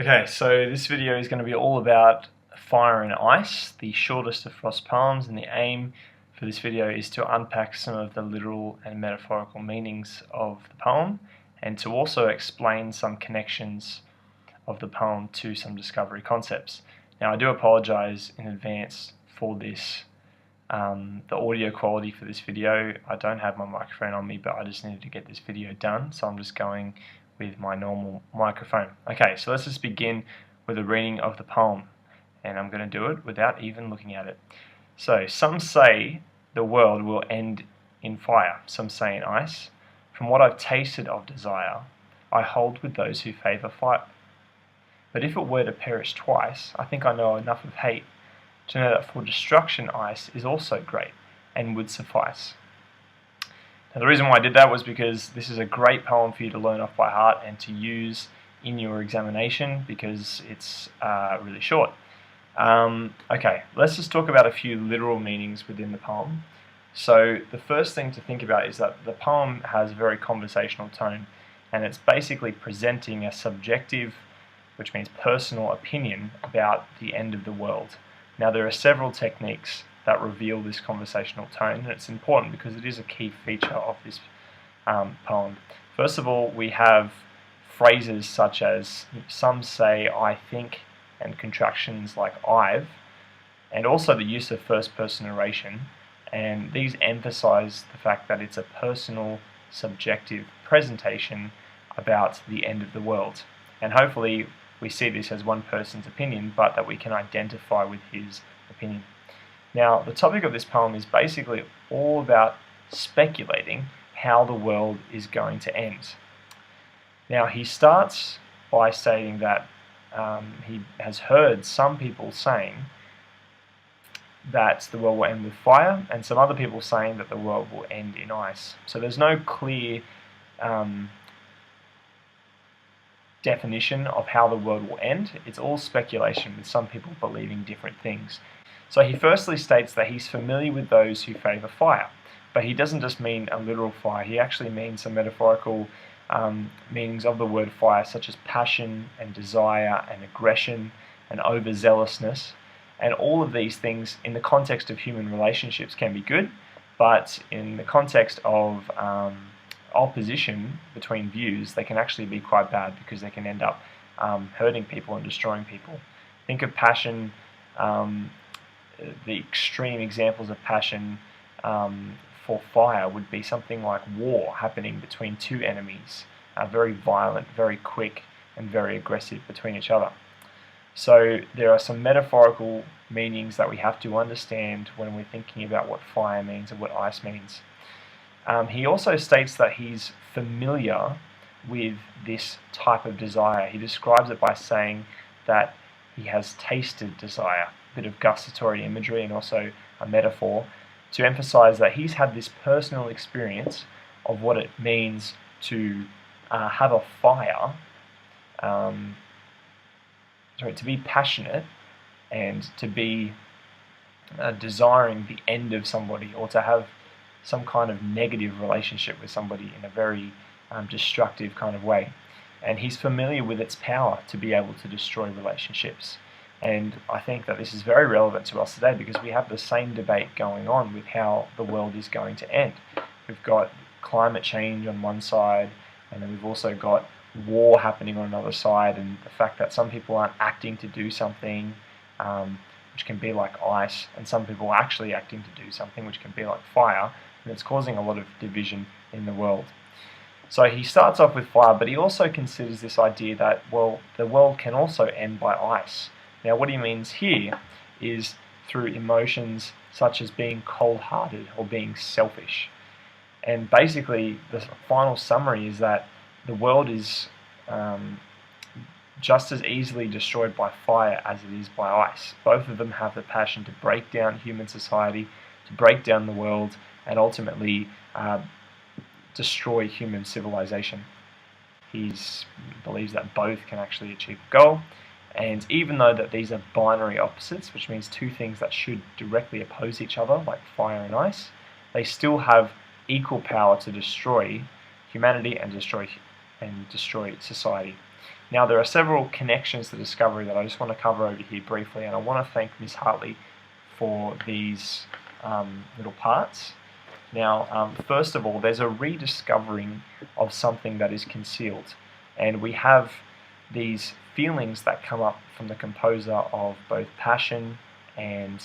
Okay, so this video is going to be all about fire and ice, the shortest of frost poems, and the aim for this video is to unpack some of the literal and metaphorical meanings of the poem and to also explain some connections of the poem to some discovery concepts. Now I do apologize in advance for this, the audio quality for this video. I don't have my microphone on me, but I just needed to get this video done, so I'm just going with my normal microphone. Okay, so let's just begin with a reading of the poem, and I'm going to do it without even looking at it. So, some say the world will end in fire, some say in ice. From what I've tasted of desire, I hold with those who favour fire. But if it were to perish twice, I think I know enough of hate to know that for destruction ice is also great and would suffice. Now, the reason why I did that was because this is a great poem for you to learn off by heart and to use in your examination because it's really short. Okay, let's just talk about a few literal meanings within the poem. So the first thing to think about is that the poem has a very conversational tone, and it's basically presenting a subjective, which means personal, opinion about the end of the world. Now, there are several techniques that reveal this conversational tone, and it's important because it is a key feature of this poem. First of all, we have phrases such as some say I think, and contractions like I've, and also the use of first person narration, and these emphasize the fact that it's a personal, subjective presentation about the end of the world. And hopefully we see this as one person's opinion, but that we can identify with his opinion. Now, the topic of this poem is basically all about speculating how the world is going to end. Now, he starts by stating that he has heard some people saying that the world will end with fire, and some other people saying that the world will end in ice. So there's no clear definition of how the world will end. It's all speculation, with some people believing different things. So he firstly states that he's familiar with those who favour fire, but he doesn't just mean a literal fire, he actually means some metaphorical meanings of the word fire, such as passion and desire and aggression and overzealousness. And all of these things in the context of human relationships can be good, but in the context of opposition between views, they can actually be quite bad because they can end up hurting people and destroying people. Think of passion. The extreme examples of passion for fire would be something like war happening between two enemies, very violent, very quick, and very aggressive between each other. So there are some metaphorical meanings that we have to understand when we're thinking about what fire means and what ice means. He also states that he's familiar with this type of desire. He describes it by saying that he has tasted desire, a bit of gustatory imagery and also a metaphor to emphasize that he's had this personal experience of what it means to have a fire, to be passionate and to be desiring the end of somebody, or to have some kind of negative relationship with somebody in a very destructive kind of way. And he's familiar with its power to be able to destroy relationships. And I think that this is very relevant to us today because we have the same debate going on with how the world is going to end. We've got climate change on one side, and then we've also got war happening on another side, and the fact that some people aren't acting to do something, which can be like ice, and some people are actually acting to do something, which can be like fire, and it's causing a lot of division in the world. So he starts off with fire, but he also considers this idea that, well, the world can also end by ice. Now, what he means here is through emotions such as being cold-hearted or being selfish. And basically, the final summary is that the world is just as easily destroyed by fire as it is by ice. Both of them have the passion to break down human society, to break down the world, and ultimately destroy human civilization. He believes that both can actually achieve the goal. And even though that these are binary opposites, which means two things that should directly oppose each other, like fire and ice, they still have equal power to destroy humanity and destroy society. Now there are several connections to discovery that I just want to cover over here briefly, and I want to thank Miss Hartley for these little parts. Now, first of all, there's a rediscovering of something that is concealed, and we have these feelings that come up from the composer of both passion and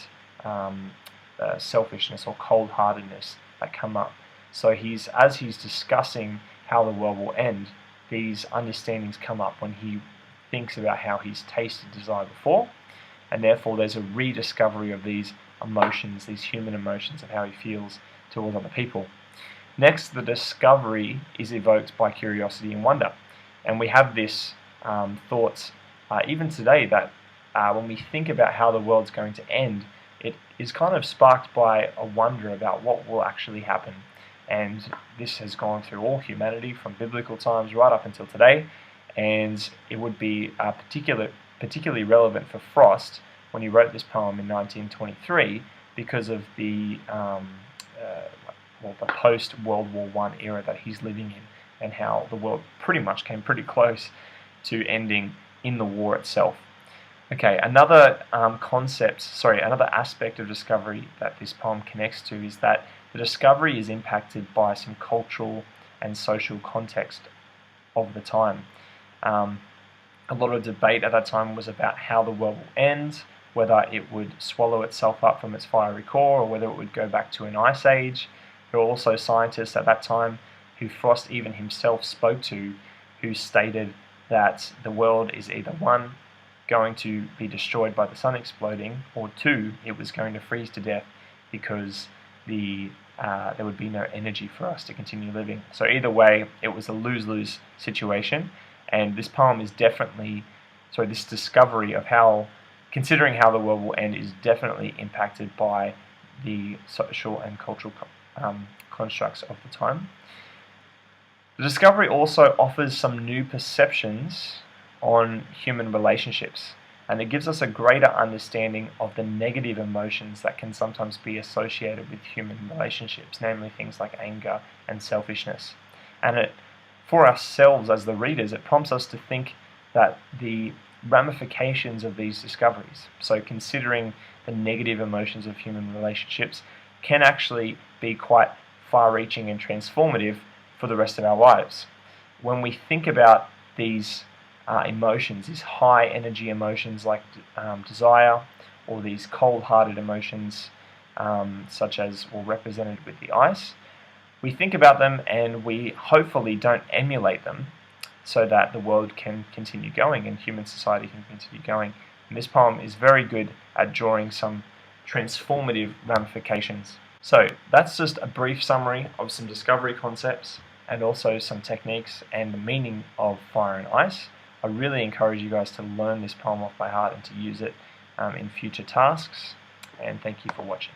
selfishness or cold-heartedness that come up. So as he's discussing how the world will end, these understandings come up when he thinks about how he's tasted desire before, and therefore there's a rediscovery of these emotions, these human emotions of how he feels towards other people. Next, the discovery is evoked by curiosity and wonder, and we have this thoughts even today that when we think about how the world's going to end, it is kind of sparked by a wonder about what will actually happen. And this has gone through all humanity from biblical times right up until today, and it would be particularly relevant for Frost when he wrote this poem in 1923 because of the post-World War I era that he's living in, and how the world pretty much came pretty close to ending in the war itself. Okay, another another aspect of discovery that this poem connects to is that the discovery is impacted by some cultural and social context of the time. A lot of debate at that time was about how the world will end, whether it would swallow itself up from its fiery core or whether it would go back to an ice age. There were also scientists at that time who Frost even himself spoke to, who stated that the world is either one, going to be destroyed by the sun exploding, or two, it was going to freeze to death because there would be no energy for us to continue living. So either way, it was a lose-lose situation, and this poem is this discovery of considering how the world will end is definitely impacted by the social and cultural constructs of the time. The discovery also offers some new perceptions on human relationships, and it gives us a greater understanding of the negative emotions that can sometimes be associated with human relationships, namely things like anger and selfishness. And for ourselves as the readers, it prompts us to think that the ramifications of these discoveries, so considering the negative emotions of human relationships, can actually be quite far-reaching and transformative for the rest of our lives. When we think about these emotions, these high energy emotions like desire, or these cold-hearted emotions such as represented with the ice, we think about them and we hopefully don't emulate them so that the world can continue going and human society can continue going. And this poem is very good at drawing some transformative ramifications. So that's just a brief summary of some discovery concepts and also some techniques and the meaning of fire and ice. I really encourage you guys to learn this poem off by heart and to use it in future tasks, and thank you for watching.